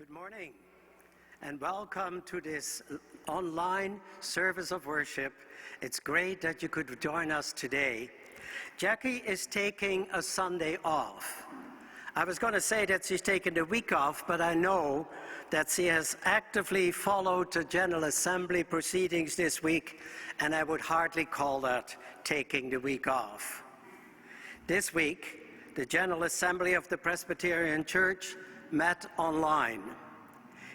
Good morning and welcome to this online service of worship. It's great that you could join us today. Jackie is taking a Sunday off. I was going to say that she's taken the week off, but I know that she has actively followed the General Assembly proceedings this week, and I would hardly call that taking the week off. This week, the General Assembly of the Presbyterian Church met online.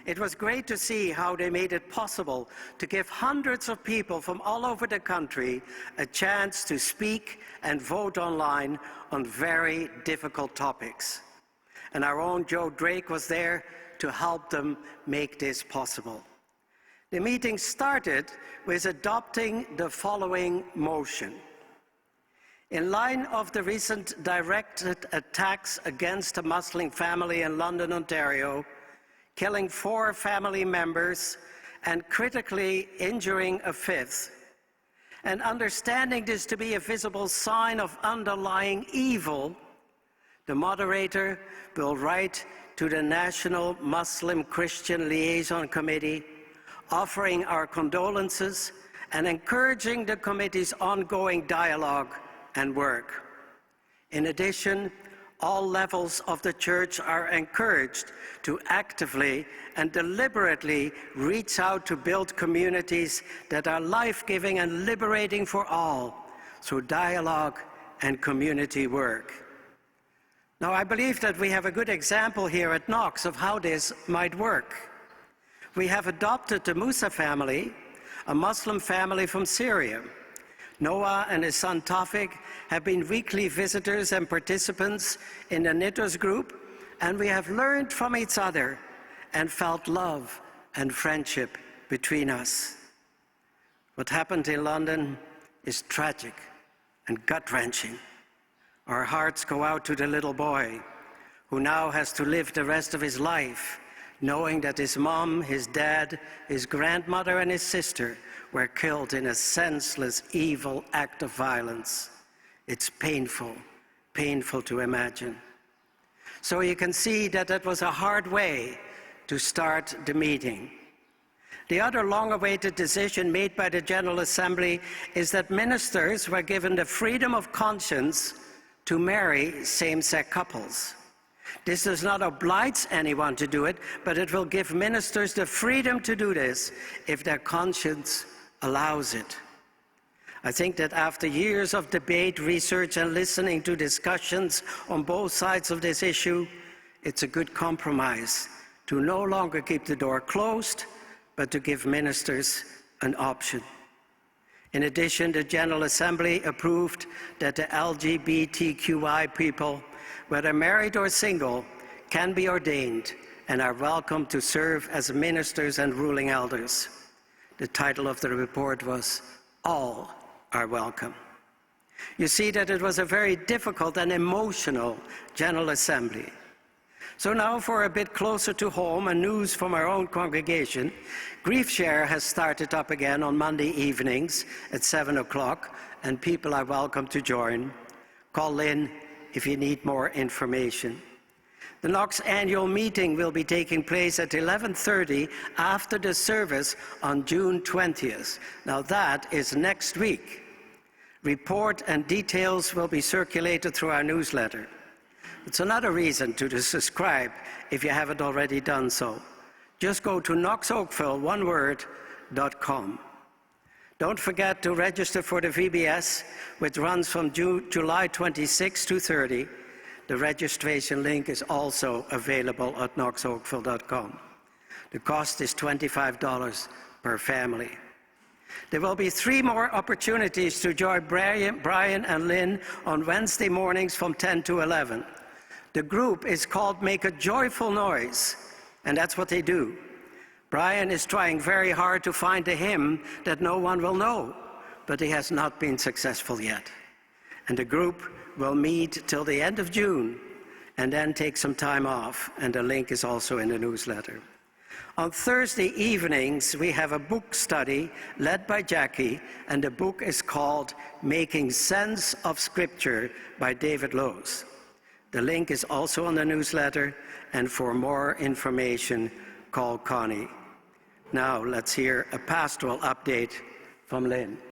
It was great to see how they made it possible to give hundreds of people from all over the country a chance to speak and vote online on very difficult topics. And our own Joe Drake was there to help them make this possible. The meeting started with adopting the following motion. In line of the recent directed attacks against a Muslim family in London, Ontario, killing 4 family members and critically injuring a 5th, and understanding this to be a visible sign of underlying evil, the moderator will write to the National Muslim Christian Liaison Committee, offering our condolences and encouraging the committee's ongoing dialogue and work. In addition, all levels of the church are encouraged to actively and deliberately reach out to build communities that are life-giving and liberating for all through dialogue and community work. Now, I believe that we have a good example here at Knox of how this might work. We have adopted the Musa family, a Muslim family from Syria. Noah and his son Tawfiq have been weekly visitors and participants in the Knitters group, and we have learned from each other and felt love and friendship between us. What happened in London is tragic and gut-wrenching. Our hearts go out to the little boy who now has to live the rest of his life knowing that his mom, his dad, his grandmother, and his sister were killed in a senseless, evil act of violence. It's painful, painful to imagine. So you can see that that was a hard way to start the meeting. The other long-awaited decision made by the General Assembly is that ministers were given the freedom of conscience to marry same-sex couples. This does not oblige anyone to do it, but it will give ministers the freedom to do this if their conscience allows it. I think that after years of debate, research, and listening to discussions on both sides of this issue, it's a good compromise to no longer keep the door closed, but to give ministers an option. In addition, the General Assembly approved that the LGBTQI people, whether married or single, can be ordained and are welcome to serve as ministers and ruling elders. The title of the report was, "All Are Welcome." You see that it was a very difficult and emotional General Assembly. So now for a bit closer to home and news from our own congregation, GriefShare has started up again on Monday evenings at 7 o'clock, and people are welcome to join. Call in if you need more information. The Knox annual meeting will be taking place at 11:30 after the service on June 20th. Now that is next week. Report and details will be circulated through our newsletter. It's another reason to subscribe if you haven't already done so. Just go to knoxoakville.com. Don't forget to register for the VBS, which runs from July 26 to 30. The registration link is also available at knoxoakville.com. The cost is $25 per family. There will be 3 more opportunities to join Brian and Lynn on Wednesday mornings from 10 to 11. The group is called Make a Joyful Noise, and that's what they do. Brian is trying very hard to find a hymn that no one will know, but he has not been successful yet. And the group will meet till the end of June and then take some time off, and the link is also in the newsletter. On Thursday evenings, we have a book study led by Jackie, and the book is called Making Sense of Scripture by David Lowes. The link is also on the newsletter, and for more information, call Connie. Now let's hear a pastoral update from Lynn.